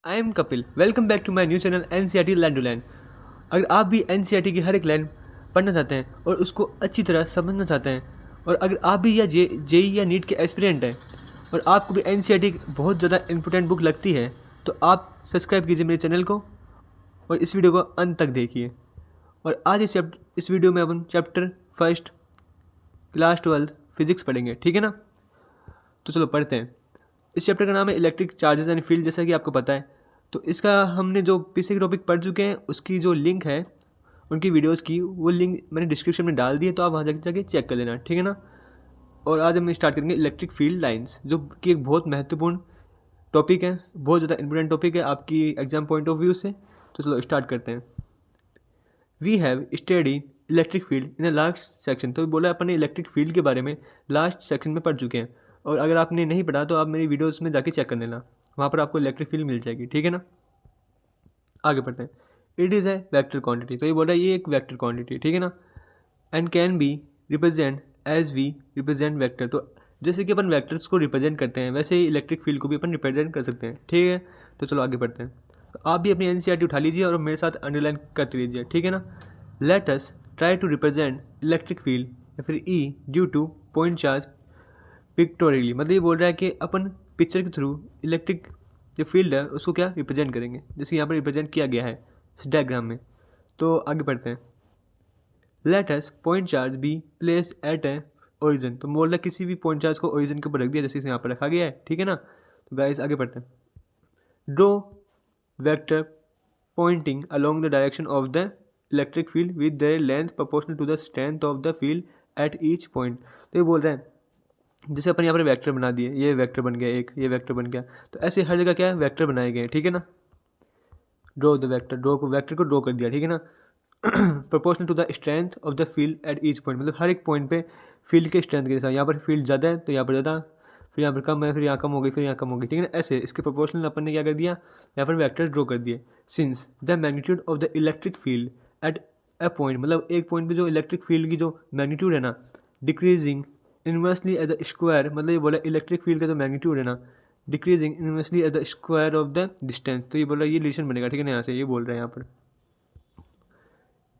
I am Kapil. Welcome back to my new channel NCERT land to land. अगर आप भी NCERT की हर एक लाइन पढ़ना चाहते हैं और उसको अच्छी तरह समझना चाहते हैं, और अगर आप भी या जेई या नीट के एस्पिरेंट हैं और आपको भी NCERT बहुत ज़्यादा इंपॉर्टेंट बुक लगती है, तो आप सब्सक्राइब कीजिए मेरे चैनल को और इस वीडियो को अंत तक देखिए। और आज इस वीडियो में अपन चैप्टर फर्स्ट क्लास 12 फिजिक्स पढ़ेंगे, ठीक है ना। तो चलो पढ़ते हैं। इस चैप्टर का नाम है इलेक्ट्रिक चार्जेस एंड फील्ड, जैसा कि आपको पता है। तो इसका हमने जो पीछे के टॉपिक पढ़ चुके हैं उसकी जो लिंक है उनकी वीडियोस की, वो लिंक मैंने डिस्क्रिप्शन में डाल दी है, तो आप वहाँ जाके चेक कर लेना, ठीक है ना। और आज हम स्टार्ट करेंगे इलेक्ट्रिक फील्ड लाइंस, जो कि एक बहुत महत्वपूर्ण टॉपिक है, बहुत ज़्यादा इंपॉर्टेंट टॉपिक है आपकी एग्जाम पॉइंट ऑफ व्यू से। तो चलो स्टार्ट करते हैं। We have study electric field in the last section. तो बोला अपन ने इलेक्ट्रिक फील्ड के बारे में लास्ट सेक्शन में पढ़ चुके हैं, और अगर आपने नहीं पढ़ा तो आप मेरी वीडियोस में जाके चेक कर लेना, वहाँ पर आपको इलेक्ट्रिक फील्ड मिल जाएगी, ठीक है ना। आगे बढ़ते हैं। It is a vector quantity. तो ये बोल रहा है ये एक वेक्टर क्वांटिटी, ठीक है ना। And can be represent as we represent vector. तो जैसे कि अपन वेक्टर्स को रिप्रेजेंट करते हैं, वैसे ही इलेक्ट्रिक फील्ड को भी अपन रिप्रेजेंट कर सकते हैं, ठीक है। तो चलो आगे बढ़ते हैं। तो आप भी अपनी NCERT उठा लीजिए और मेरे साथ अंडरलाइन करते लीजिए, ठीक है ना। Let us try to represent electric field या फिर E due to point charge pictorially. मतलब ये बोल रहा है कि अपन पिक्चर के थ्रू इलेक्ट्रिक जो फील्ड है उसको क्या रिप्रेजेंट करेंगे, जैसे यहाँ पर रिप्रेजेंट किया गया है इस डायग्राम में। तो आगे बढ़ते हैं। Let us point charge be place at a origin. तो बोल रहा है किसी भी पॉइंट चार्ज को ओरिजिन के ऊपर रख दिया, जैसे यहाँ पर रखा गया है, ठीक है ना। तो गाइस आगे बढ़ते हैं। Draw vector pointing along the direction of the electric field with their length proportional to the strength of the field at each point। तो ये बोल रहे हैं जैसे अपन यहाँ पर वेक्टर बना दिए, ये वेक्टर बन गया एक, ये वेक्टर बन गया, तो ऐसे हर जगह क्या है वेक्टर बनाए गए हैं, ठीक है ना। ड्रॉ द वेक्टर, वेक्टर को ड्रॉ कर दिया, ठीक है ना। Proportional to the strength of the field at each point, मतलब हर एक पॉइंट पे फील्ड के स्ट्रेंथ के साथ, यहाँ पर फील्ड ज़्यादा है तो यहाँ पर ज़्यादा, फिर यहाँ पर कम है, फिर यहाँ कम हो गई, फिर यहाँ कम हो गई, ठीक है ना। ऐसे इसके प्रोपोर्शनल अपन ने क्या कर दिया, यहाँ पर वेक्टर ड्रॉ कर दिए। Since the magnitude of the electric field at a point, मतलब एक पॉइंट पे जो इलेक्ट्रिक फील्ड की जो मैग्नीट्यूड है ना, decreasing inversely as a square, मतलब ये बोला इलेक्ट्रिक फील्ड का जो मैग्नीट्यूड है ना, decreasing inversely as the square of the distance. तो ये बोल रहा है ये रिलेशन बनेगा, ठीक है ना। यहाँ से ये बोल रहा है यहाँ पर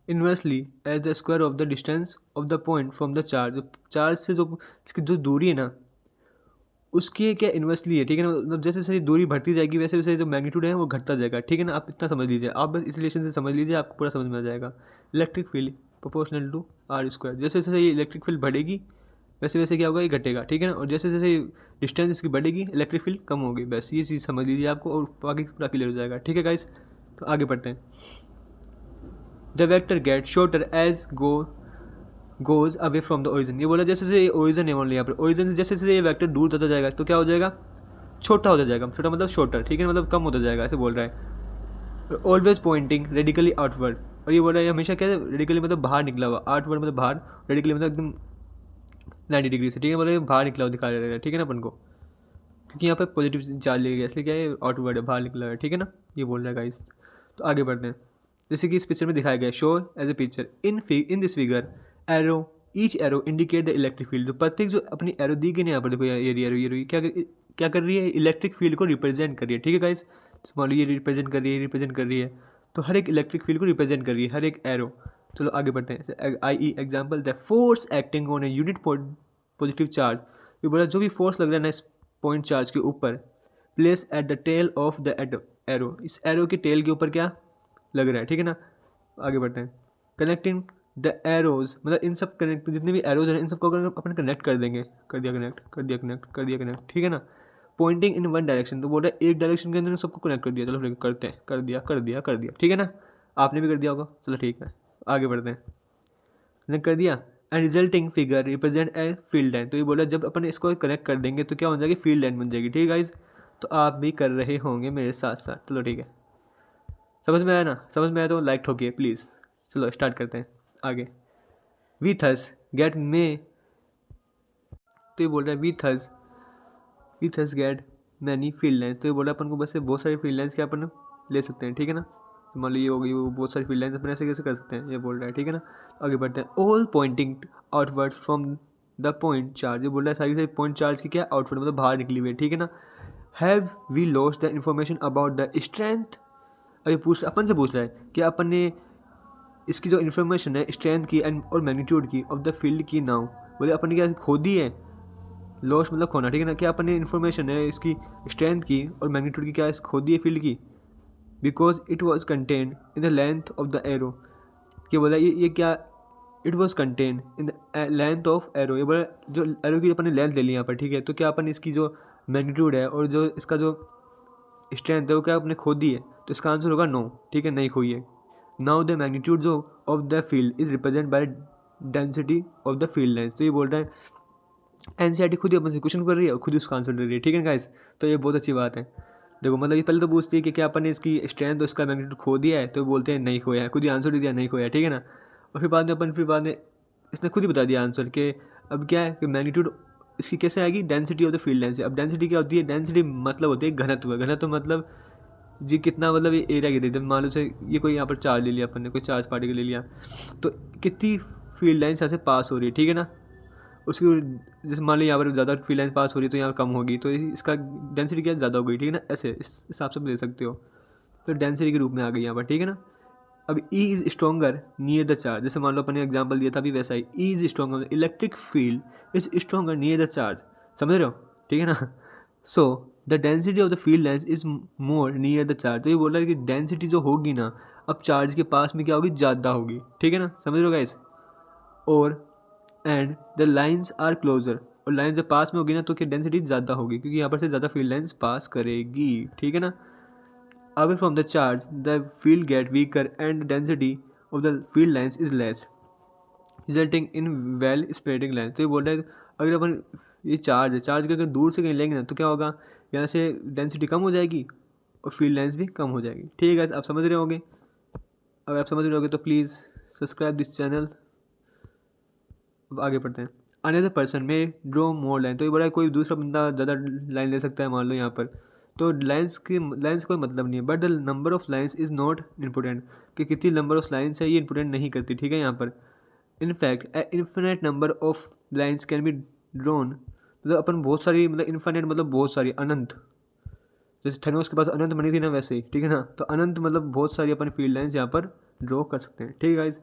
inversely as the square of the distance of the point from the charge. Charge से जो इसकी जो दूरी है ना, उसकी क्या इन्वर्सली है, ठीक है ना। मतलब जैसे जैसे दूरी बढ़ती जाएगी वैसे वैसे जो मैग्नीट्यूड है वो घटता जाएगा, ठीक है ना। आप इतना समझ लीजिए, आप बस इस रिलेशन से समझ लीजिए, आपको पूरा समझ में आ जाएगा। Electric field proportional to R square, जैसे जैसे ये इलेक्ट्रिक फील्ड बढ़ेगी वैसे वैसे क्या होगा, ये घटेगा, ठीक है ना। और जैसे जैसे डिस्टेंस इसकी बढ़ेगी इलेक्ट्रिक फील्ड कम होगी, बस ये चीज़ समझ लीजिए आपको, और बाकी पूरा क्लियर हो जाएगा, ठीक है गाइस। तो आगे बढ़ते हैं। The vector get shorter as goes away from the origin. ये बोला जैसे जैसे ये ओरिजिन है ओनली, यहाँ पर ओरिजिन से जैसे जैसे ये वेक्टर दूर होता जाएगा तो क्या हो जाएगा, छोटा होता जाएगा। छोटा मतलब शॉर्टर, ठीक है, मतलब कम होता जाएगा, ऐसे बोल रहा है। ऑलवेज पॉइंटिंग रेडिकली आउटवर्ड, और ये बोल रहा है हमेशा क्या है, रेडिकली मतलब बाहर निकला हुआ, आउटवर्ड मतलब बाहर, रेडिकली मतलब एकदम 90 डिग्री से, ठीक है, बोल रहा है बाहर निकला हुआ दिखा रहा है, ठीक है ना अपन को, क्योंकि यहाँ पर पॉजिटिव चार्ज लिया गया इसलिए क्या है आउटवर्ड है, बाहर निकला है, ठीक है ना। ये बोल रहा है गाइस। तो आगे बढ़ते हैं। जैसे कि इस पिक्चर में दिखाया गया, show as a picture in this figure arrow each arrow indicate the electric field. तो प्रत्येक जो अपनी एरो दी गई ना, यहाँ पर देखो ये एरो क्या कर रही है, इलेक्ट्रिक फील्ड को रिप्रेजेंट कर रही है, ठीक है गाइस। मान लो ये रिप्रेजेंट कर रही है, तो हर एक इलेक्ट्रिक फील्ड को रिप्रेजेंट कर रही है, हर एक एरो। चलो आगे बढ़ते हैं। I example the force acting on a unit positive charge. ये बोला जो भी फोर्स लग रहा है ना इस पॉइंट चार्ज के ऊपर, place at the tail of the arrow, इस एरो के टेल के ऊपर क्या लग रहा है, ठीक है ना। आगे बढ़ते हैं। कनेक्टिंग द एरोज, मतलब इन सब कनेक्ट जितने भी एरोज हैं इन सबको अगर अपन कनेक्ट कर देंगे, कर दिया कनेक्ट, ठीक है ना। पॉइंटिंग इन वन डायरेक्शन, तो बोल रहा है एक डायरेक्शन के अंदर सबको कनेक्ट कर दिया, चलो फिर करते हैं, कर दिया, ठीक है ना। आपने भी कर दिया होगा, चलो ठीक है आगे बढ़ते हैं। कनेक्ट कर दिया and resulting figure represent a field line. तो ये बोला जब अपन इसको कनेक्ट कर देंगे तो क्या हो जाएगी, फील्ड लाइन बन जाएगी, ठीक है गाइज। तो आप भी कर रहे होंगे मेरे साथ साथ, चलो ठीक है। समझ में आया ना, समझ में आया तो लाइक ठोकिए प्लीज़। चलो स्टार्ट करते हैं आगे। वी थस गेट मे, तो ये बोल रहा है we thus get many field lines. तो ये बोल रहा है अपन को बस से बहुत सारी फील्ड लाइन्स क्या अपन ले सकते हैं, ठीक है ना। तो मान लो ये हो गई, वो बहुत सारी फील्ड लाइन्स अपन ऐसे कैसे कर सकते हैं, ये बोल रहा है, ठीक है ना। आगे बढ़ते हैं। All pointing outwards from the point charge. ये बोल रहा है सारी पॉइंट चार्ज की क्या आउटवर्ड मतलब बाहर निकली हुई है, ठीक है ना। Have we lost the information about the strength. अभी अपन से पूछ रहा है कि अपन ने इसकी जो इन्फॉर्मेशन है स्ट्रेंथ की एंड और मैग्नीट्यूड की ऑफ द फील्ड की नाउ, बोले अपन ने क्या खो दी है। लॉस मतलब खोना, ठीक है ना। क्या अपन ने इन्फॉर्मेशन है इसकी स्ट्रेंथ की और मैग्नीट्यूड की क्या खो दी है फील्ड की, because it was contained in the length of the arrow. क्या बोला ये क्या, it was contained in the length of arrow. ये बोला जो एरो की अपन ने लेंथ ले ली यहाँ पर, ठीक है। तो क्या अपन इसकी जो मैग्नीट्यूड है और जो इसका जो स्ट्रेंथ है वो क्या आपने खो दी है, तो इसका आंसर होगा नो, ठीक है, नहीं खोई है। नाउ द मैग्नीट्यूड जो of the field is represent by density of the field length. तो ये बोल रहा है एनसीईआरटी खुद ही अपन से क्वेश्चन कर रही है और खुद ही उसका आंसर दे रही है, ठीक है गाइस। तो ये बहुत अच्छी बात है। देखो मतलब ये पहले तो पूछती है कि क्या अपन ने इसकी स्ट्रेंथ और इसका मैग्नीट्यूड खो दिया है, तो बोलते हैं नहीं खोया है, खुद ही आंसर दे दिया नहीं खोया, ठीक है ना। और फिर बाद में इसने खुद ही बता दिया आंसर कि अब क्या है कि मैग्नीट्यूड इसकी कैसे आएगी, density of the field length से। अब डेंसिटी क्या होती है, डेंसिटी मतलब होती है घनत्व। घनत्व मतलब जी कितना, मतलब ये एरिया की दी, मान लो से ये कोई यहाँ पर चार्ज ले लिया अपन ने, कोई चार्ज पार्टिकल ले लिया, तो कितनी फील्ड लाइन्स यहाँ से पास हो रही है, ठीक है ना। उसकी जैसे मान लो यहाँ पर ज़्यादा फील्ड लाइन पास हो रही है तो यहाँ कम होगी, तो इसका डेंसिटी क्या ज़्यादा हो गई, ठीक है ना। ऐसे इस हिसाब से ले सकते हो, तो डेंसिटी के रूप में आ गई यहाँ पर, ठीक है ना। अब E is stronger near the charge, जैसे मान लो अपन ने एग्जाम्पल दिया था अभी वैसा ही, E is stronger, electric field is stronger near the charge, समझ रहे हो, ठीक है ना। So the density of the field length is more near the charge. तो ये बोल रहा है कि डेंसिटी जो होगी ना अब चार्ज के पास में क्या होगी, ज़्यादा होगी, ठीक है ना, समझ रहे हो गाइस। और and the lines are closer, और लाइन जब पास में होगी ना तो क्या डेंसिटी ज़्यादा होगी, क्योंकि यहाँ पर से ज़्यादा फील्ड लाइन्स पास करेगी, ठीक है ना। Away from the charge the field gate weaker and density of the field lines is less, resulting in well spreading line. तो ये बोल रहा है अगर अपन ये चार्ज है, चार्ज अगर दूर से कहीं लेंगे ना तो क्या होगा, यहाँ से डेंसिटी कम हो जाएगी और फील्ड लाइन्स भी कम हो जाएगी, ठीक है। आप समझ रहे होंगे, अगर आप समझ रहे होगे तो प्लीज़ सब्सक्राइब दिस चैनल। अब आगे पढ़ते हैं। अनदर पर्सन में ड्रॉ मोर लाइन, तो ये बोला है कोई दूसरा बंदा ज़्यादा लाइन ले सकता है, मान लो यहाँ पर, तो लाइन्स कोई मतलब नहीं है। But the number of lines is not important, कि कितनी नंबर ऑफ लाइन्स है ये इंपोर्टेंट नहीं करती, ठीक है यहाँ पर। In fact A infinite number of lines can be drawn, मतलब अपन बहुत सारी, मतलब इन्फिनिट मतलब बहुत सारी, अनंत, जैसे थेनोस के पास अनंत बनी थी ना वैसे ही, ठीक है ना। तो अनंत मतलब बहुत सारी अपन फील्ड लाइन्स यहाँ पर ड्रॉ कर सकते हैं, ठीक है गाइस,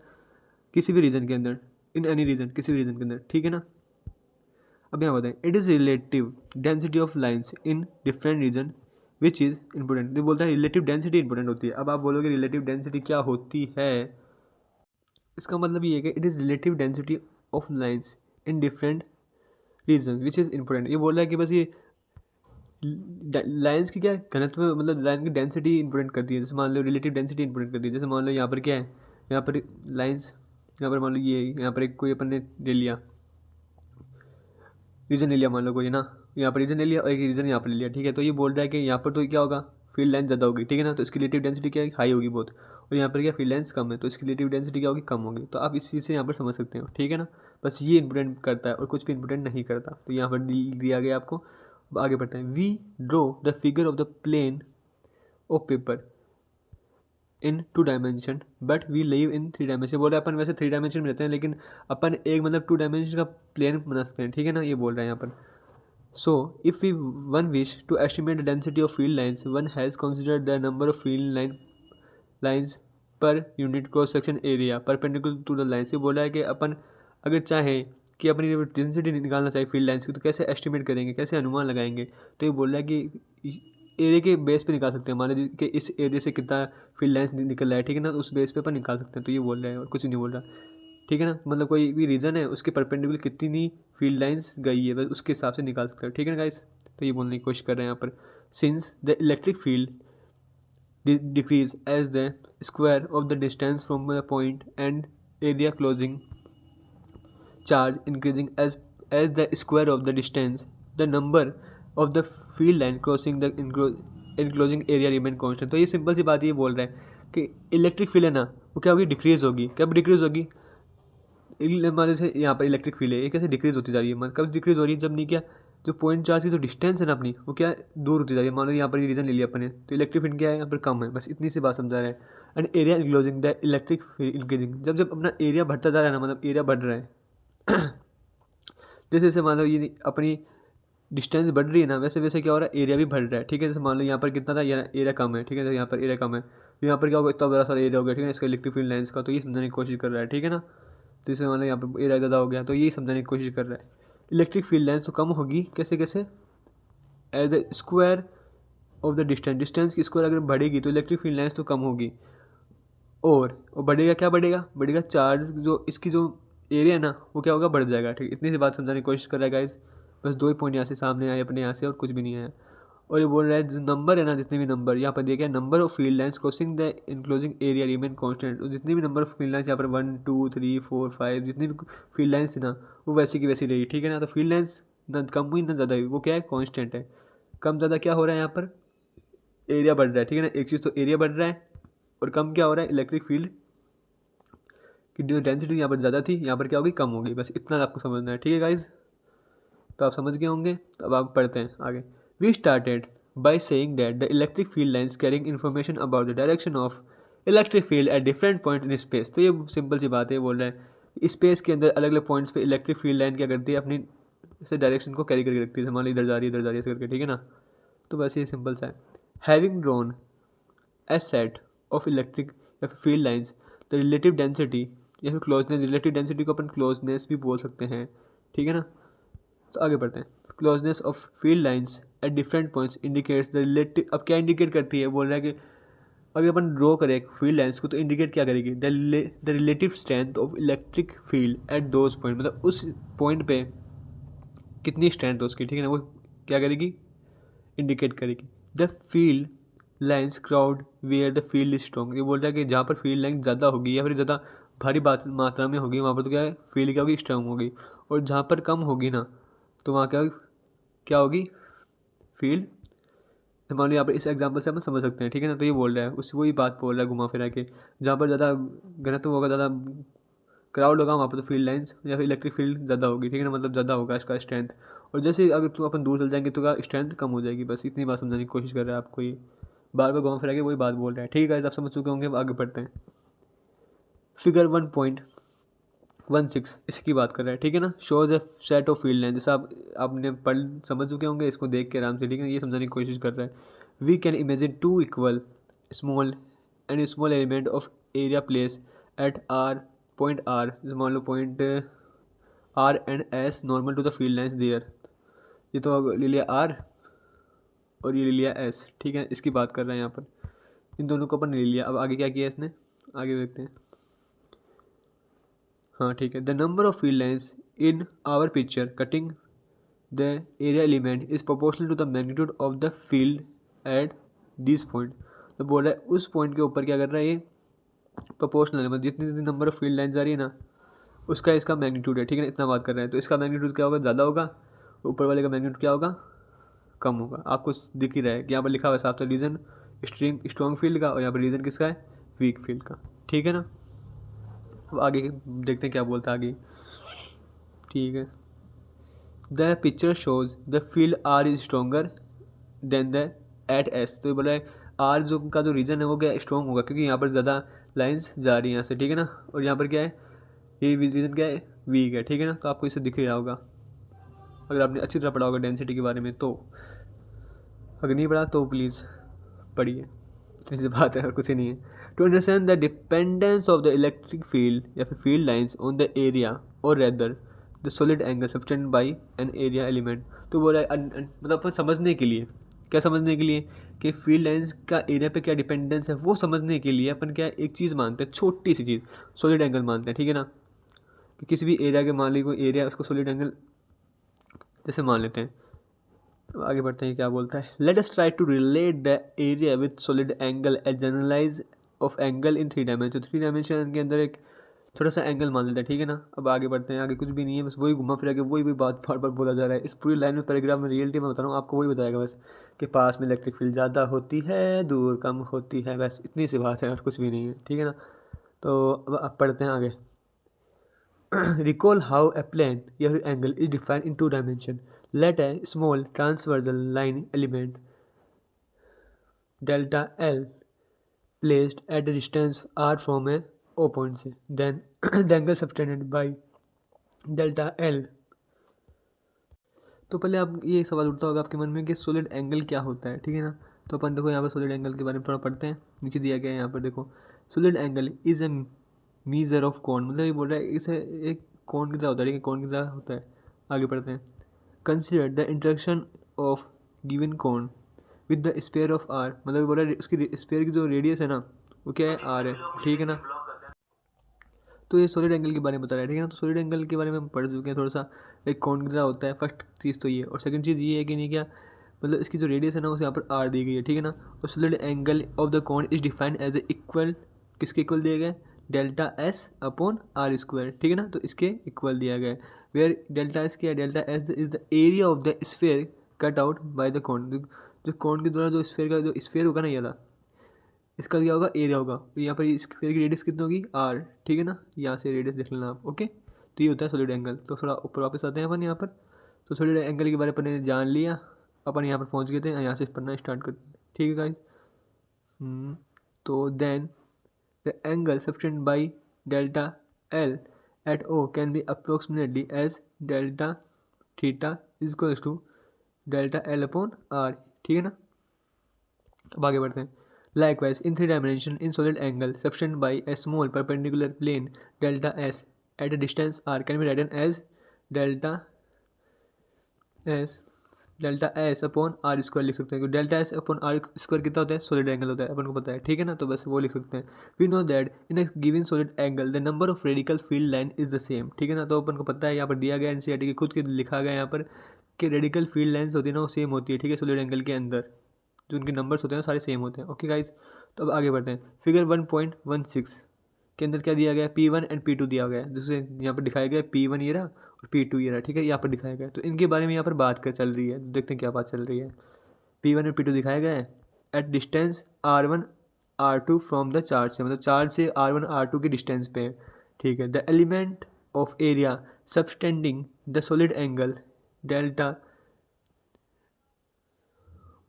किसी भी रीजन के अंदर, इन एनी रीजन, किसी भी रीजन के अंदर, ठीक है ना। अब यहाँ बताएं, it is relative density of lines in different region which is important. ये बोलता है रिलेटिव डेंसिटी इंपॉर्टेंट होती है। अब आप बोलोगे रिलेटिव डेंसिटी क्या होती है, इसका मतलब ये है कि it is relative density of lines in different region which is important. ये बोल रहा है कि बस ये लाइन्स की क्या घनत्व, मतलब लाइन की डेंसिटी इंपॉर्टेंट करती है। जैसे मान लो रिलेटिव डेंसिटी इंपॉर्टेंट करती है, जैसे मान लो यहाँ पर क्या है, यहाँ पर लाइन्स, यहाँ पर मान लो ये यहाँ पर एक कोई अपन ने ले लिया रीजन ले लिया, मान लो कोई है ना, यहाँ पर रीजन ले लिया और एक रीजन यहाँ पर ले लिया, ठीक है। तो ये बोल रहा है कि यहाँ पर तो क्या होगा, फील्ड लाइन ज़्यादा होगी, ठीक है ना, तो इसकी रिलेटिव डेंसिटी क्या है, हाई होगी बहुत, और यहाँ पर क्या फील्ड लाइन्स कम है तो इसकी रिलेटिव डेंसिटी क्या होगी, कम होगी। तो आप इस चीज़ से यहाँ पर समझ सकते हो, ठीक है ना। बस ये इंपॉर्टेंट करता है और कुछ भी इंपॉर्टेंट नहीं करता, तो यहाँ पर दिया गया आपको। अब आगे बढ़ते हैं। We draw the figure of the plane of paper in 2 dimension but we live in 3 dimension. बोल रहे हैं अपन वैसे 3 डायमेंशन में रहते हैं, लेकिन अपन एक मतलब 2 डायमेंशन का प्लेन बना सकते हैं, ठीक है ना, ये बोल रहे हैं यहाँ पर। So if we one wish to estimate the density of field lines, one has considered the number of field lines per unit cross section area perpendicular to the lines. ये बोला है कि अपन अगर चाहें कि अपनी डेंसिटी निकालना चाहिए फील्ड लाइन्स की, तो कैसे एस्टिमेट करेंगे, कैसे अनुमान लगाएंगे। तो ये बोल रहा है कि एरिया के बेस पे निकाल सकते हैं, मान लीजिए कि इस एरिया से कितना फील्ड लाइन्स निकल रहा है, ठीक है ना, तो उस बेस पे अपन निकाल सकते हैं। तो ये बोल रहा है और कुछ नहीं बोल रहा, ठीक है ना। मतलब कोई भी रीजन है उसके परपेंडिकुलर कितनी फील्ड लाइन्स गई है बस उसके हिसाब से निकाल सकते हैं, ठीक है ना गाइस। तो ये बोलने की कोशिश कर रहे हैं यहाँ पर। Since the electric field decrease as the square of the distance from the point and area closing charge increasing as the square of the distance, the number of the field line crossing the enclosing area remain constant। तो ये simple सी बात ये बोल रहा है कि electric field है ना वो क्या होगी, डिक्रीज होगी। कब डिक्रीज होगी, मान लीजिए यहाँ पर इलेक्ट्रिक फील्ड है, ये कैसे डिक्रीज होती जा रही है, कब डिक्रीज हो रही है, जब नहीं क्या जो पॉइंट चार्ज की जो डिस्टेंस है ना अपनी वो क्या दूर होती जा रही है। मान लो यहाँ पर ये रीजन ले लिया अपने, तो इलेक्ट्रिक फील्ड क्या है यहाँ पर कम है, बस इतनी सी बात समझा रहा है। And area enclosing the electric field increasing, जब जब अपना एरिया बढ़ता जा रहा है ना, मतलब एरिया बढ़ रहा है जैसे जैसे मान लो ये अपनी डिस्टेंस बढ़ रही है ना, वैसे वैसे क्या हो रहा है, एरिया भी बढ़ रहा है। ठीक है, जैसे मान लो यहाँ पर कितना था, एरिया कम है। ठीक है, तो यहाँ पर एरिया कम है, तो यहाँ पर क्या होगा, इतना बड़ा सारा एरिया हो गया। ठीक है, इसका इलेक्ट्रिक फील्ड लाइन्स का, तो ये समझाने की कोशिश कर रहा है। ठीक है ना, तो इसे मान लो यहाँ पर एरिया ज़्यादा हो गया, तो ये समझाने की कोशिश कर रहा है। इलेक्ट्रिक फील्ड लाइन्स तो कम होगी, कैसे कैसे, as the square of the distance, distance की स्क्वायर अगर बढ़ेगी तो इलेक्ट्रिक फील्ड लाइन्स तो कम होगी। और बढ़ेगा, क्या बढ़ेगा, बढ़ेगा चार्ज, जो इसकी जो एरिया है ना वो क्या होगा, बढ़ जाएगा। ठीक, इतनी सी बात समझाने की कोशिश कर रहा है गाइस। बस 2 ही पॉइंट यहाँ से सामने आए अपने यहाँ से, और कुछ भी नहीं आया। और ये बोल रहा है जो नंबर है ना, जितने भी नंबर यहाँ पर देखिए, number of field lines crossing the enclosing area remain constant. जितनी भी नंबर ऑफ फील्ड लाइन्स यहाँ पर 1 2 3 4 5 जितनी भी फील्ड लाइन्स थी ना, वो वैसी की वैसी रही। ठीक है ना, तो फील्ड लाइन्स ना कम हुई ना ज़्यादा हुई, वो क्या है, कॉन्स्टेंट है। कम ज़्यादा क्या हो रहा है यहाँ पर, एरिया बढ़ रहा है। ठीक है ना, एक चीज़ तो एरिया बढ़ रहा है, और कम क्या हो रहा है, इलेक्ट्रिक फील्ड कि जो डेंसिटी यहाँ पर ज़्यादा थी, यहाँ पर क्या होगी, कम होगी। बस इतना आपको समझना है। ठीक है गाइज, तो आप समझ गए होंगे। अब आप पढ़ते हैं आगे। We started by saying that the electric field lines carrying information about the direction of electric field at different point in space. तो ये सिंपल सी बात है, बोल रहे हैं स्पेस के अंदर अलग अलग पॉइंट्स पे इलेक्ट्रिक फील्ड लाइन क्या करती है, अपनी इसे डायरेक्शन को कैरी करके रखती है। मान लो इधर जा रही है, इधर जा रही है, ऐसे करके। ठीक है ना, तो बस ये सिंपल सा है। Having drawn A set of electric या फिर field lines, the relative density या फिर क्लोजनेस, रिलेटिव डेंसिटी को अपन क्लोजनेस भी बोल सकते हैं। ठीक है ना, तो आगे बढ़ते हैं। Closeness of field lines at different points indicates the relative. अब क्या इंडिकेट करती है, बोल रहा है कि अगर अपन ड्रॉ करें फील्ड लाइन्स को, तो इंडिकेट क्या करेगी, the relative strength of electric field at those point, मतलब उस पॉइंट पे कितनी स्ट्रेंथ है उसकी। ठीक है ना, वो क्या करेगी, इंडिकेट करेगी। The field lines crowd where the field is strong. ये बोल रहा है कि जहाँ पर फील्ड लाइन ज़्यादा होगी या फिर ज़्यादा भारी बात मात्रा में होगी, वहाँ पर तो क्या है, फील्ड क्या होगी, स्ट्रॉन्ग होगी। और जहाँ पर कम होगी ना, तो वहाँ क्या क्या होगी, फील्ड। मान लो यहाँ पर इस एग्जाम्पल से हम समझ सकते हैं। ठीक है ना, तो ये बोल रहा है, उस वही बात बोल रहा है घुमा फिरा के, जहाँ पर ज़्यादा घनत्व होगा, ज़्यादा क्राउड होगा, वहाँ पर तो फील्ड लाइन्स या फिर इलेक्ट्रिक फील्ड ज़्यादा होगी। ठीक है ना, मतलब ज़्यादा होगा इसका स्ट्रेंथ। और जैसे अगर तुम अपन दूर चल जाएंगे तो क्या, स्ट्रेंथ कम हो जाएगी। बस इतनी बात समझाने की कोशिश कर रहा है आपको, ये बार बार घुमा फिरा के वही बात बोल रहा है। ठीक है, आप समझ चुके होंगे। अब आगे बढ़ते हैं। फिगर 1.16 इसकी बात कर रहा है। ठीक है ना, shows A set of field line. जैसा आपने पढ़ समझ चुके होंगे इसको देख के आराम से। ठीक है, ये समझाने की कोशिश कर रहा है। We can imagine two equal small and small element of area place at R point R. जैसे मान लो point R and S normal to the field lines there. ये तो अब ले लिया आर और ये ले लिया एस। ठीक है, इसकी बात कर रहे हैं यहाँ पर, इन दोनों को अपन ले लिया। अब आगे क्या किया इसने, आगे देखते हैं। हाँ ठीक है, the number of field lines in our picture cutting the area element is proportional to the magnitude of the field at this point. तो बोल रहा है उस पॉइंट के ऊपर क्या कर रहा है, ये प्रोपोर्शनल है, मतलब जितनी जितनी नंबर ऑफ फील्ड लाइन्स आ रही है ना, उसका इसका मैग्नीट्यूड है। ठीक है ना, इतना बात कर रहे हैं। तो इसका मैग्नीट्यूड क्या होगा, ज़्यादा होगा, ऊपर वाले का मैग्नीट्यूड क्या होगा, कम होगा। आपको दिख ही रहा है कि यहाँ पर लिखा हुआ है साफ से, रीजन स्ट्रॉन्ग फील्ड का, और यहाँ पर रीजन किसका है, वीक फील्ड का। ठीक है ना, अब आगे देखते हैं क्या बोलता है आगे। ठीक है, the picture shows the field R is stronger than the at S. तो ये बोला है आर जो का जो रीजन है वो क्या स्ट्रॉन्ग होगा, क्योंकि यहाँ पर ज़्यादा लाइंस जा रही हैं यहाँ से। ठीक है ना, और यहाँ पर क्या है, ये रीजन क्या है, वीक है। ठीक है ना, तो आपको इससे दिख ही रहा होगा अगर आपने अच्छी तरह पढ़ा होगा डेंसिटी के बारे में। तो अगर नहीं पढ़ा तो प्लीज़ पढ़िए, इतनी सी बात है और कुछ ही नहीं है। To understand the dependence of the electric field या फिर field lines on the area और rather the solid angle subtend by an area element. तो बोला मतलब अपन समझने के लिए, क्या समझने के लिए कि फील्ड लाइन्स का एरिया पे क्या डिपेंडेंस है, वो समझने के लिए अपन क्या एक चीज़ मानते हैं, छोटी सी चीज़, सॉलिड एंगल मानते हैं। ठीक है ना, कि किसी भी एरिया के मान ली कोई एरिया, उसको सॉलिड एंगल जैसे मान लेते हैं। तो आगे बढ़ते हैं, क्या बोलता है, let us try to relate the area with solid angle a generalize of angle in 3 dimension. 3 dimension के अंदर एक छोटा सा एंगल मान लेते हैं। ठीक है ना, अब आगे बढ़ते हैं। आगे कुछ भी नहीं है, बस वही घुमा फिरा के वही बात बार बार बोला जा रहा है। इस पूरी लाइन में पैराग्राफ में रियलिटी में बता रहा हूँ आपको, वही बताएगा बस कि पास में इलेक्ट्रिक फील्ड ज़्यादा होती है, दूर कम होती है, बस इतनी सी बात है और कुछ भी नहीं है। ठीक है ना, तो अब पढ़ते हैं आगे। Recall how a plane या फिर angle is defined in 2 dimension. Let a small transversal line element delta L placed at a distance r from a O point से, then the angle subtended by delta L तो पहले आप ये सवाल उठता होगा आपके मन में कि सॉलिड एंगल क्या होता है, ठीक है ना। तो अपन देखो यहाँ पर सॉलिड एंगल के बारे में थोड़ा पढ़ते हैं, नीचे दिया गया है यहाँ पर देखो। Solid angle is a measure of कोण, मतलब ये बोल रहा है इसे एक कोण की तरह होता है, ठीक है, कोण की तरह होता है। आगे पढ़ते हैं। Consider the interaction of given cone with the sphere of R, मतलब बोल रहा है उसकी स्पेयर की जो रेडियस है ना वो क्या है, आर है, ठीक है ना। तो ये सॉलिड एंगल के बारे में बता रहा है, ठीक है ना। तो सॉलिड एंगल के बारे में हम पढ़ चुके हैं थोड़ा सा, एक कोण की तरह होता है, फर्स्ट चीज़ तो ये। और सेकंड चीज़ ये है कि नहीं क्या, मतलब इसकी जो रेडियस है ना उसे यहाँ पर आर दी गई है, ठीक है ना। और सॉलिड एंगल ऑफ द कोण is defined as a equal, किसके इक्वल दिया गया है, delta S upon R square, ठीक है ना। तो इसके इक्वल दिया गया है, वेयर डेल्टा एस क्या है, delta S is the area of the sphere cut out by the कोण। जो कोण के द्वारा जो स्फेयर का जो स्फेयर होगा ना ये वाला, इसका क्या होगा, एरिया होगा। तो यहाँ पर इस स्फेयर की रेडियस कितनी होगी, आर, ठीक है ना। यहाँ से रेडियस देख लेना आप, ओके। तो ये होता है सॉलिड एंगल। तो थोड़ा ऊपर वापस आते हैं अपन यहाँ पर। तो सॉलिड एंगल के बारे में अपन ने जान लिया, अपन यहाँ पर पहुँच गए थे, यहाँ से पढ़ना स्टार्ट करते हैं, ठीक है गाइस। तो then the angle subtend by delta L at O can be approximately as delta theta is equals to delta L upon R, ठीक है ना। अब आगे बढ़ते हैं। Likewise, in three dimension, in solid angle subtended by a small perpendicular plane delta s at a distance r can be written as delta s upon R square लिख सकते हैं। Delta S upon R square कितना होता है, solid angle होता है, अपन को पता है, ठीक है ना। तो बस वो लिख सकते हैं। We know that in a given solid angle the number of radical field line is the same, ठीक है ना। तो अपन को पता है, यहाँ पर दिया गया एनसीईआरटी के खुद के लिखा गया यहाँ पर कि रेडिकल फील्ड लाइन्स होती है ना वो सेम होती है, ठीक है, सॉलिड एंगल के अंदर जो उनके नंबर्स होते हैं सारे सेम होते हैं, ओके गाइज। तो अब आगे बढ़ते हैं। फिगर 1.16 के अंदर क्या दिया गया है, P1 एंड P2 दिया गया है, जिससे यहाँ पर दिखाया गया है P1 ये रहा और P2 ये रहा, ठीक है, यहाँ पर दिखाया गया है। तो इनके बारे में यहाँ पर बात कर चल रही है, देखते हैं क्या बात चल रही है। P1 और P2 दिखाया गया है at distance R1 R2 from the charge से, मतलब चार्ज से R1 R2 के डिस्टेंस पे, ठीक है। The element of area subtending the solid angle delta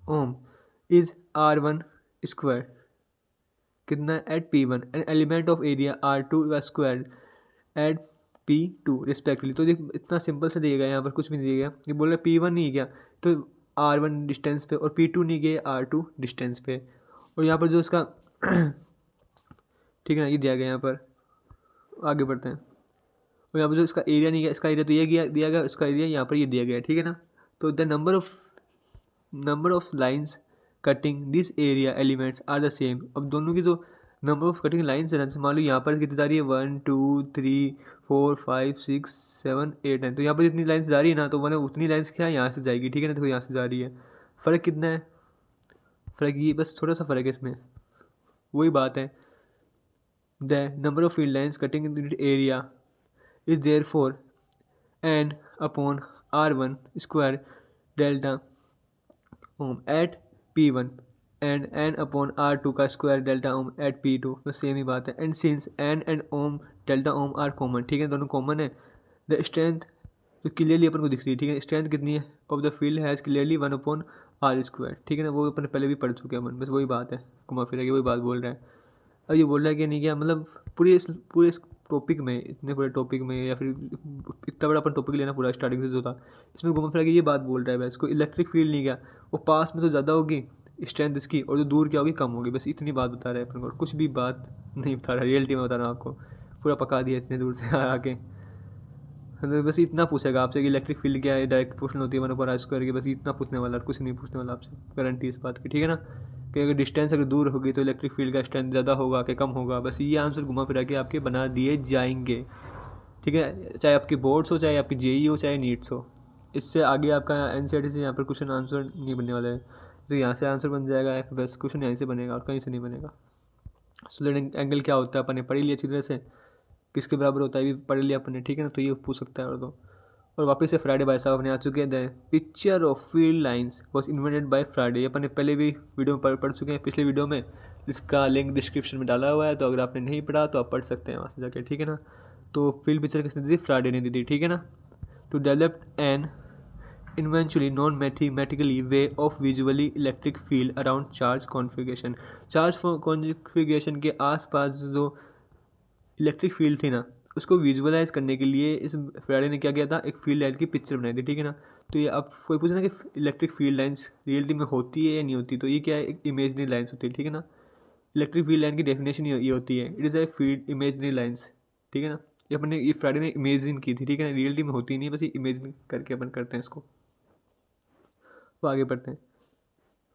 ohm is R1 square, कितना at P1 and element of area R2 का square eight P2 respectively. तो देख इतना सिंपल से दिया गया, यहाँ पर कुछ भी नहीं दिया गया। ये बोल रहा है P1 नहीं गया तो R1 डिस्टेंस पे और P2 नहीं गया R2 डिस्टेंस पे। और यहाँ पर जो इसका ठीक है ना, ये दिया गया यहाँ पर, आगे बढ़ते हैं। और यहाँ पर जो इसका एरिया नहीं गया, इसका एरिया तो ये दिया गया, इसका एरिया यहाँ पर ये दिया गया, ठीक है ना। तो the number of lines cutting this area elements are the same. अब दोनों की जो नंबर ऑफ कटिंग लाइन्स है ना, मान लो यहाँ पर कितनी जा रही है, 1 2 3 4 5 6 7 8 9, तो यहाँ पर जितनी लाइन्स जा रही है ना, तो मतलब उतनी लाइन्स क्या यहाँ से जाएगी, ठीक है ना। देखो यहाँ से जा रही है, फ़र्क कितना है, फ़र्क ये बस थोड़ा सा फ़र्क है इसमें, वही बात है। The number of field lines cutting in area is there for N upon R1 square delta ohm at P1 and N upon R2 का square delta ohm eight P2, बस सेम ही बात है। And since N and ohm delta ohm are common, ठीक है, दोनों common है। The strength तो क्लियरली अपन को दिख रही है, ठीक है, स्ट्रेंथ कितनी है of the field has clearly 1 upon R square, ठीक है ना। वो अपन पहले भी पढ़ चुके हैं अपन, बस वही बात है, घुमा फिरा के वही बात बोल रहा है। अब ये बोल रहा है कि नहीं क्या, मतलब पूरे इस टॉपिक में, इतने बड़े टॉपिक में, या फिर इतना बड़ा अपन टॉपिक लेना पूरा स्टार्टिंग से जो था, इसमें घुमा फिरा के ये बात बोल रहा है बस, कोई इलेक्ट्रिक फील्ड नहीं गया, वो पास में तो ज़्यादा होगी स्ट्रेंथ इसकी, और जो दूर क्या होगी कम होगी, बस इतनी बात बता रहा है अपन को, कुछ भी बात नहीं बता रहा, रियलिटी में बता रहा हूँ आपको, पूरा पका दिया इतने दूर से आके। तो बस इतना पूछेगा आपसे कि इलेक्ट्रिक फील्ड क्या है, डायरेक्ट क्वेश्चन होती है 1 ऊपर R स्क्वायर की, बस इतना पूछने वाला, कुछ नहीं पूछने वाला आपसे, गारंटी इस बात की, ठीक है ना। कि अगर डिस्टेंस अगर दूर होगी तो इलेक्ट्रिक फील्ड का स्ट्रेंथ ज़्यादा होगा कि कम होगा, बस ये आंसर घुमा फिरा के आपके बना दिए जाएंगे, ठीक है, चाहे आपकी बोर्ड्स हो, चाहे आपकी जेई हो, चाहे नीट्स हो। इससे आगे आपका एनसीईआरटी से यहाँ पर क्वेश्चन आंसर नहीं बनने वाला है, तो यहाँ से आंसर बन जाएगा, बस क्वेश्चन यहीं से बनेगा और कहीं से नहीं बनेगा। सॉलिड एंगल क्या होता है अपन ने पढ़ लिया अच्छी तरह से, किसके बराबर होता है भी पढ़ लिया अपन ने, ठीक है ना। तो ये पूछ सकता है। और वापस से फ्राइडे भाई साहब अपने आ चुके हैं। The picture of field lines was invented by Faraday, अपन ने पहले भी वीडियो में पढ़ चुके हैं, पिछले वीडियो में, इसका लिंक डिस्क्रिप्शन में डाला हुआ है, तो अगर आपने नहीं पढ़ा तो आप पढ़ सकते हैं वहाँ से जाके, ठीक है ना। तो फील्ड पिक्चर किसने दी थी, फ्राइडे ने दी थी, ठीक है ना। To develop an intuitively non mathematically way of visually electric field around charge configuration, charge configuration के आसपास जो इलेक्ट्रिक फील्ड थी ना, उसको विजुअलाइज करने के लिए इस फ्राइडे ने क्या किया था, एक फील्ड लाइन की पिक्चर बनाई थी, ठीक है ना। तो ये आप कोई पूछे ना कि इलेक्ट्रिक फील्ड लाइंस रियलिटी में होती है या नहीं होती, तो ये क्या है, एक इमेजनरी लाइंस होती है, ठीक है ना। इलेक्ट्रिक फील्ड लाइन की डेफिनेशन ये होती है, it is a field imaginary lines, ठीक है ना। ये अपने ये फ्राइडे ने इमेजिन की थी, ठीक है ना, रियलिटी में होती नहीं, बस ये इमेजिन करके अपन करते हैं इसको। तो आगे बढ़ते हैं।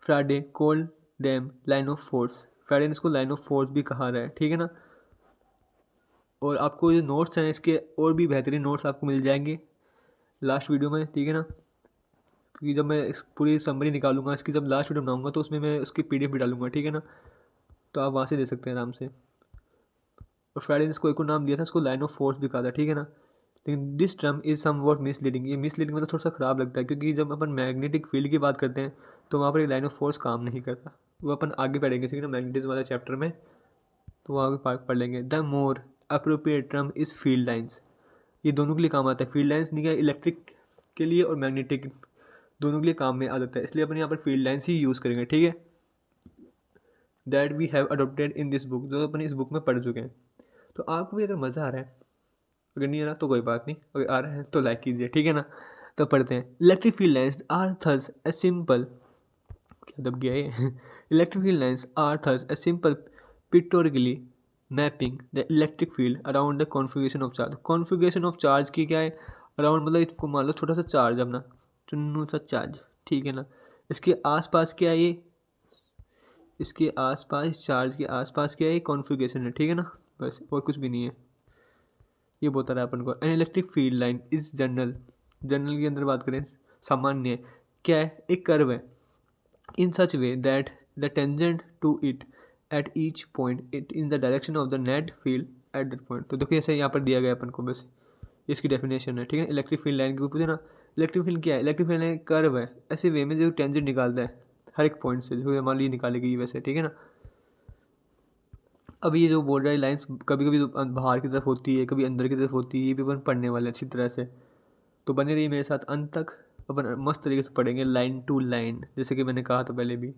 Friday called them line of force, Friday ने इसको लाइन ऑफ फोर्स भी कहा रहा है, ठीक है ना। और आपको जो नोट्स हैं इसके और भी बेहतरीन नोट्स आपको मिल जाएंगे लास्ट वीडियो में, ठीक है ना। क्योंकि जब मैं इस पूरी समरी निकालूंगा इसकी, जब लास्ट वीडियो बनाऊंगा तो उसमें मैं उसकी PDF भी डालूंगा, ठीक है ना। तो आप वहाँ से दे सकते हैं आराम से। और फ्राइडे ने इसको एक और नाम दिया था, इसको लाइन ऑफ फोर्स भी कहा था, ठीक है ना। लेकिन this term is somewhat misleading, ये मिसलीडिंग मतलब थोड़ा सा ख़राब लगता है, क्योंकि जब अपन मैग्नेटिक फील्ड की बात करते हैं तो वहाँ पर एक लाइन ऑफ फोर्स काम नहीं करता। वो अपन आगे पढ़ेंगे, ठीक है ना, मैग्नेटिज्म वाला चैप्टर में, तो वहाँ आगे पढ़ लेंगे। The more appropriate term is field lines, ये दोनों के लिए काम आता है। फील्ड लाइन्स नहीं क्या, इलेक्ट्रिक के लिए और मैग्नेटिक दोनों के लिए काम में आ जाता है, इसलिए अपन यहाँ पर फील्ड लाइन्स ही यूज़ करेंगे, ठीक है। That we have adopted in this book, जो अपन इस बुक में पढ़ चुके हैं। तो आपको भी अगर मज़ा आ रहा है, अगर नहीं आ रहा तो कोई बात नहीं, अगर आ रहा है तो लाइक कीजिए, ठीक है ना। तो पढ़ते हैं। Electric field lines are thus a simple, क्या दब गया ये electric field lines are thus a simple pictorially mapping the electric field around the configuration of charge. Configuration of charge की क्या है, अराउंड मतलब इसको मान लो छोटा सा चार्ज अपना चुन्नू सा चार्ज, ठीक है ना। इसके आसपास क्या है ये, इसके आसपास, इस चार्ज के आसपास क्या है, कॉन्फिगरेशन है, ठीक है ना, बस और कुछ भी नहीं है। ये बता रहा है अपन को। An electric field line is general, general के अंदर बात करें सामान्य है, क्या है, एक कर्व है, in such way that the tangent to it at each point it in the direction of the net field at that point. तो देखो ऐसे यहाँ पर दिया गया अपन को, बस इसकी डेफिनेशन है, ठीक है। इलेक्ट्रिक फील्ड लाइन की पूछे ना, इलेक्ट्रिक फील्ड क्या है, इलेक्ट्रिक फील्ड लाइन कर्व है, ऐसे वे में जो टेंजेंट निकालता है हर एक पॉइंट से, जो मान ली निकालेगी वैसे, ठीक है ना। अब ये जो बोल रहा है लाइन्स कभी कभी तो बाहर की तरफ होती है, कभी अंदर की तरफ होती है, ये भी अपन पढ़ने वाले अच्छी तरह से, तो बने रहिए मेरे साथ अंत तक। अपन मस्त तरीके से पढ़ेंगे लाइन टू लाइन, जैसे कि मैंने कहा था पहले भी।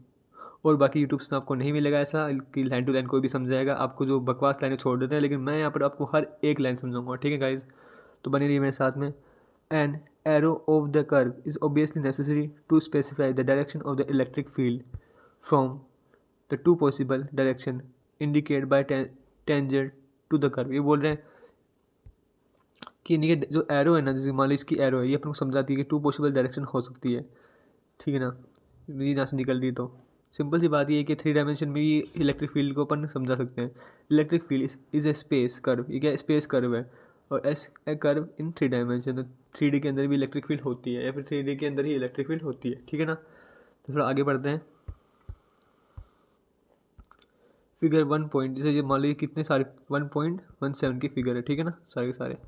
और बाकी यूट्यूब्स में आपको नहीं मिलेगा ऐसा कि लाइन टू लाइन कोई भी समझाएगा, आपको जो बकवास लाइनें छोड़ देते हैं, लेकिन मैं यहाँ पर आपको हर एक लाइन समझाऊंगा, ठीक है गाइज। तो बने रहिए मेरे साथ में। An arrow of the curve is obviously necessary to specify the direction of the electric field from the two possible direction indicate by tangent to the curve. ये बोल रहे हैं कि इनके जो एरो है ना, जैसे मान लो इसकी एरो है, ये अपन को समझाती है कि टू पॉसिबल डायरेक्शन हो सकती है, ठीक है ना। ये यहाँ से निकल रही तो सिंपल सी बात ये है कि 3 डायमेंशन में ही इलेक्ट्रिक फील्ड को अपन समझा सकते हैं। Electric field is a space curve, ये क्या स्पेस कर्व है, और S A curve in 3 dimension. तो 3D के अंदर भी इलेक्ट्रिक फील्ड होती है, या फिर 3D के अंदर ही इलेक्ट्रिक फील्ड होती है, ठीक है ना। तो थोड़ा आगे बढ़ते हैं। फिगर 1 पॉइंट, जैसे ये मान लीजिए कितने सारे 1.17 की फिगर है, ठीक है ना, सारे के सारे।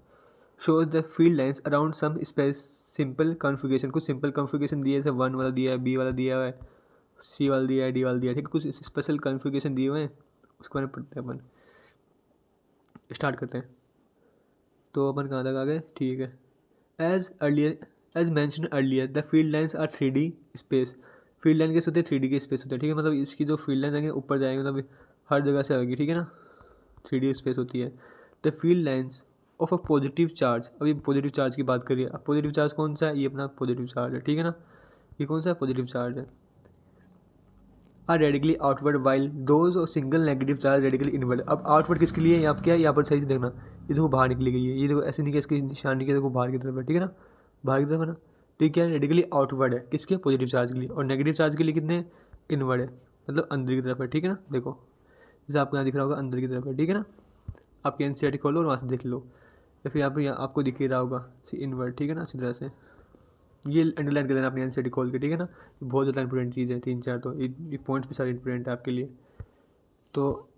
Shows the field lines around some space simple configuration, कुछ सिंपल कॉन्फ़िगरेशन दिए, जैसे 1 वाला दिया है, B वाला दिया हुआ है, C वाला दिया है, D वाला दिया है, ठीक है, कुछ स्पेशल कॉन्फ़िगरेशन दिए हुए हैं, उसके बारे में पढ़ते हैं अपन। स्टार्ट करते हैं। तो अपन कहाँ तक आ गए, ठीक है। As mention earlier the field lines are 3D space, field line कैसे होते हैं, 3D के स्पेस होते हैं, ठीक है। मतलब इसकी जो फील्ड लाइन आएंगे ऊपर जाएंगे, मतलब हर जगह से आएगी, ठीक है ना, 3D स्पेस होती है। The field lines of a positive charge, अभी पॉजिटिव चार्ज की बात करिए। अब पॉजिटिव चार्ज कौन सा है, ये अपना पॉजिटिव चार्ज है, ठीक है ना, ये कौन सा है, पॉजिटिव चार्ज है। Are radially outward while those और single negative charge radially inward. अब आउटवर्ड किसके लिए, यहाँ क्या है, यहाँ पर सही से देखना, ये देखो बाहर निकली गई है, ये देखो ऐसे नहीं कि इसकी निशानी के देखो बाहर की तरफ है, ठीक है ना, बाहर की तरफ है ना। तो ये क्या है, रेडिकली आउटवर्ड है, किसके, पॉजिटिव चार्ज के लिए, और नेगेटिव चार्ज के लिए कितने, इनवर्ड है, मतलब अंदर की तरफ है, ठीक है ना। देखो जैसे आपको यहाँ दिख रहा होगा अंदर की तरफ है, ठीक है ना। आपकी NCERT खोलो और वहाँ से देख लो, या फिर यहाँ आपको दिख ही रहा होगा इनवर्ड, ठीक है ना, अच्छी तरह से। ये अंडरलाइन कर देना अपनी NCERT खोल के, ठीक है ना, बहुत ज़्यादा इंपॉर्टेंट चीज़ है, 3-4 तो ये पॉइंट्स भी सारे इंपॉर्टेंट है आपके लिए। तो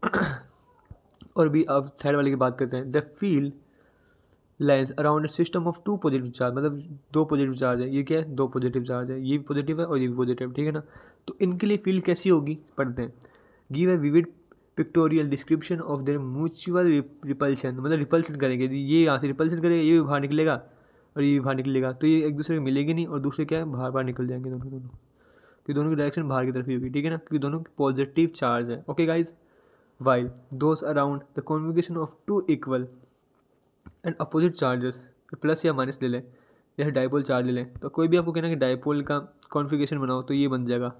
और भी अब थर्ड वाले की बात करते हैं। The field lines around system of 2 positive charge, मतलब 2 पॉजिटिव चार्ज है, ये क्या है, 2 पॉजिटिव चार्ज है, ये भी पॉजिटिव है और ये भी पॉजिटिव, ठीक है ना। तो इनके लिए फील्ड कैसी होगी, पढ़ते हैं। Give a vivid pictorial description of their mutual repulsion, मतलब रिपल्शन करेंगे, ये यहाँ से रिपल्शन करेगा, ये भी बाहर निकलेगा और ये भी बाहर निकलेगा, तो ये एक दूसरे को मिलेगी नहीं, और दूसरे क्या है, बाहर बाहर निकल जाएंगे दोनों, कि दोनों की डायरेक्शन बाहर की तरफ ही होगी, ठीक है ना, क्योंकि दोनों पॉजिटिव चार्ज है। Okay guys, while those around the configuration of 2 equal and opposite charges, plus या माइनस ले लें, या डाइपोल चार्ज ले लें, तो कोई भी आपको कहना कि डाइपोल का कॉन्फ़िगरेशन बनाओ तो ये बन जाएगा,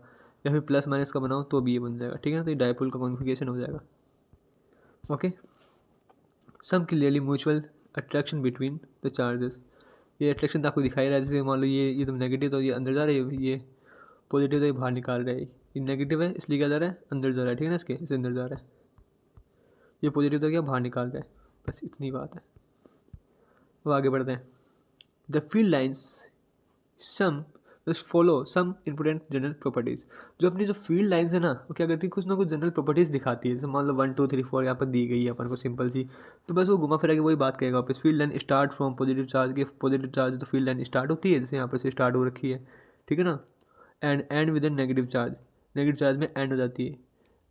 या फिर प्लस माइनस का बनाओ तो भी ये बन जाएगा, ठीक है ना। तो ये डाइपोल का कॉन्फ़िगरेशन हो जाएगा। Okay, some clearly mutual attraction between the charges, ये अट्रैक्शन तो आपको दिखाई रहा है। जैसे मान लो ये तो नेगेटिव, तो ये अंदर जा रहा है, ये पॉजिटिव तो ये बाहर निकाल रहा है। ये नेगेटिव है इसलिए क्या जा रहा है, अंदर जा रहा है, ठीक है ना, इसके इसे अंदर जा रहा है। ये पॉजिटिव तो क्या बाहर निकाल रहा है, बस इतनी बात है। अब आगे बढ़ते हैं। The field lines some follow some important general properties, जो अपनी जो फील्ड लाइन्स है ना वो क्या करती है, कुछ ना कुछ जनरल प्रॉपर्टीज़ दिखाती है। जैसे मान लो 1 2 3 4 यहाँ पर दी गई है अपन को सिंपल सी, तो बस वो घुमा फिरा के वही बात करेगा वापस। Field line start from positive charge, के पॉजिटिव चार्ज तो फील्ड लाइन स्टार्ट होती है, जैसे यहाँ पर से स्टार्ट हो रखी है, ठीक है ना। End with in negative charge, negative charge में एंड हो जाती है।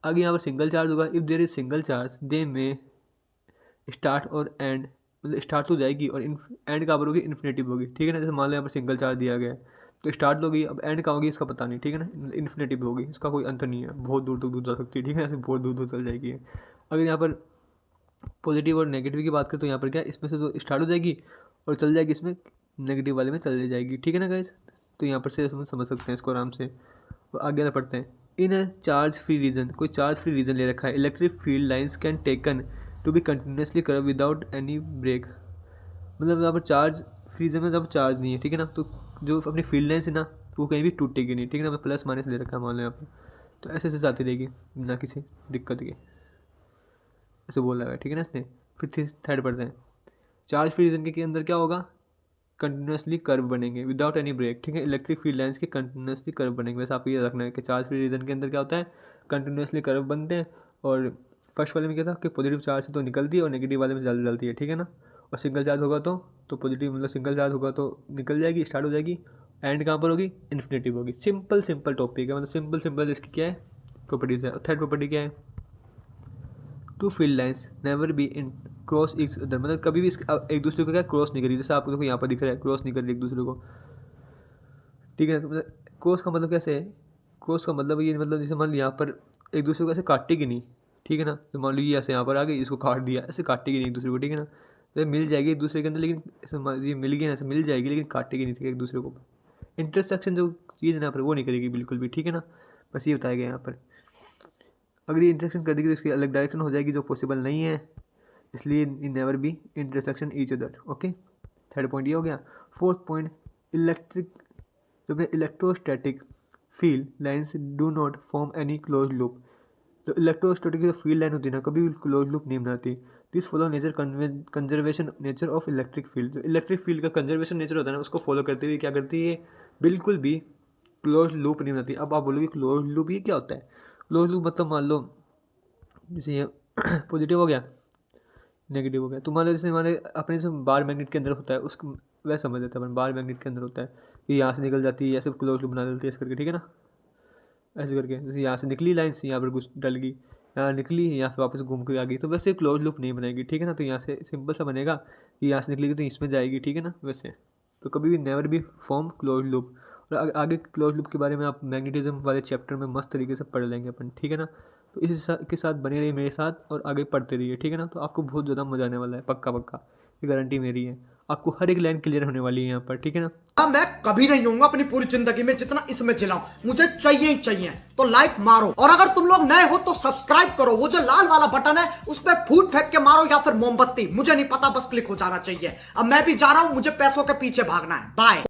आगे यहाँ पर सिंगल चार्ज होगा, if there is single charge they may start और एंड, मतलब स्टार्ट तो जाएगी और एंड कहाँ पर होगी, इन्फिनेटिव होगी, ठीक है ना। जैसे मान लो यहाँ पर सिंगल चार्ज दिया गया है तो स्टार्ट होगी, अब एंड कहाँ होगी इसका पता नहीं, ठीक है ना। इन्फिनेटिव होगी, इसका कोई अंत नहीं है, बहुत दूर तक दूर जा सकती है, ठीक है, ऐसे बहुत दूर दूर चल जाएगी। अगर यहाँ पर पॉजिटिव और नेगेटिव की बात करें तो यहाँ पर क्या इसमें से तो स्टार्ट हो जाएगी और चल जाएगी इसमें नेगेटिव वाले में चल जाएगी, ठीक है ना गाइस। तो यहाँ पर से हम समझ सकते हैं इसको आराम से। और आगे पढ़ते हैं। In a charge free region, कोई चार्ज फ्री रीजन ले रखा है, electric field lines can taken to be continuously curve without any break, मतलब यहाँ पर चार्ज फ्री रीजन में जब चार्ज नहीं है, ठीक है ना, तो जो अपनी फील्ड लाइन्स है ना वो कहीं भी टूटेगी नहीं, ठीक है ना। मैं प्लस माइनस ले रखा है मान लो यहाँ पर, तो ऐसे ऐसे जाती रहेगी बिना किसी दिक्कत के, ऐसे बोल रहा है, ठीक है ना इसने। फिर थर्ड पढ़ते हैं। चार्ज फ्री रीजन के अंदर क्या होगा, कंटिन्यूसली कर्व बनेंगे विदाउट एनी ब्रेक, ठीक है। इलेक्ट्रिक फील्ड लाइन्स के कंटिन्यूसली कर्व बनेंगे, वैसे आपको ये रखना है कि चार्ज फ्री रीजन के अंदर क्या होता है, कंटिन्यूसली कर्व बनते हैं। और फर्स्ट वाले में क्या था कि पॉजिटिव चार्ज से तो निकलती है और नेगेटिव वाले में जल्दी जलती है, ठीक है ना। और सिंगल चार्ज होगा तो पॉजिटिव, मतलब सिंगल चार्ज होगा तो निकल जाएगी, स्टार्ट हो जाएगी, एंड कहाँ पर होगी, इन्फिनेटिव होगी। सिंपल टॉपिक है, मतलब सिंपल इसकी क्या है प्रॉपर्टीज़ है। और थर्ड प्रॉपर्टी क्या है, two field lines never be in cross each other, मतलब कभी भी एक दूसरे को क्या क्रॉस नहीं करी। जैसे आपको देखो यहाँ पर दिख रहा है क्रॉस नहीं कर रही एक दूसरे को, ठीक है। मतलब क्रॉस का मतलब कैसे है, क्रॉस का मतलब ये, मतलब जैसे मान लो यहाँ पर एक दूसरे को ऐसे काटेगी नहीं, ठीक है ना। तो मान लो ये ऐसे यहाँ पर आ गई, इसको काट दिया, ऐसे काटेगी नहीं एक दूसरे को, ठीक है ना। तो मिल जाएगी एक दूसरे के अंदर, लेकिन ऐसे ये मिल गई ना, ऐसे मिल जाएगी लेकिन काटेगी नहीं, ठीक है, एक दूसरे को। इंटरसेक्शन जो चीज़ है यहाँ पर वो नहीं करेगी बिल्कुल भी, ठीक है ना। बस ये बताया गया यहाँ पर। अगर ये इंटरेक्शन कर देगी तो इसकी अलग डायरेक्शन हो जाएगी जो पॉसिबल नहीं है, इसलिए never be intersection each other. Okay, third point ये हो गया। Fourth point, electrostatic field lines do not form any close loop, तो इलेक्ट्रोस्टैटिक जो फील्ड लाइन होती है ना कभी भी क्लोज लूप नहीं बनाती। This follow nature conservation nature of electric field, जो इलेक्ट्रिक फील्ड का कंजर्वेशन नेचर होता है ना उसको फॉलो करते हुए क्या करती है, बिल्कुल भी क्लोज लूप नहीं बनाती। अब आप बोलोगे क्लोज लूप ये क्या होता है, क्लोज लूप मतलब मान लो जैसे ये पॉजिटिव हो गया नेगेटिव हो गया, तो मान लो जैसे हमारे अपने से बार मैग्नेट के अंदर होता है उसको वैसे समझ लेते हैं अपन, बार मैग्नेट के अंदर होता है कि यहाँ से निकल जाती है, ऐसे क्लोज लूप बना देती है ऐसे करके, ठीक है ना। ऐसे करके जैसे यहाँ से निकली लाइन से यहाँ पर कुछ डल गई, यहाँ निकली यहाँ से वापस घूम के आ गई, तो वैसे क्लोज लूप नहीं बनेगी, ठीक है ना। तो यहाँ से सिंपल सा बनेगा कि यहाँ से निकलेगी तो इसमें जाएगी, ठीक है ना। वैसे तो कभी भी नेवर भी फॉर्म क्लोज लूप। और आगे क्लोज लूप के बारे में आप मैग्नेटिज्म वाले चैप्टर में मस्त तरीके से पढ़ लेंगे अपन, ठीक है ना। तो इस के साथ बने रहिए मेरे साथ और आगे पढ़ते रहिए, ठीक है ना। तो आपको बहुत ज़्यादा मजा आने वाला है, पक्का पक्का, ये गारंटी मेरी है। आपको हर एक लाइन क्लियर होने वाली है यहाँ पर, ठीक है ना। मैं कभी नहीं होऊंगा अपनी पूरी जिंदगी में जितना इसमें चिल्लाऊं, मुझे चाहिए ही चाहिए। तो लाइक मारो, और अगर तुम लोग नए हो तो सब्सक्राइब करो, वो जो लाल वाला बटन है उस पर फूट फेंक के मारो या फिर मोमबत्ती, मुझे नहीं पता, बस क्लिक हो जाना चाहिए। अब मैं भी जा रहा हूं, मुझे पैसों के पीछे भागना है। बाय।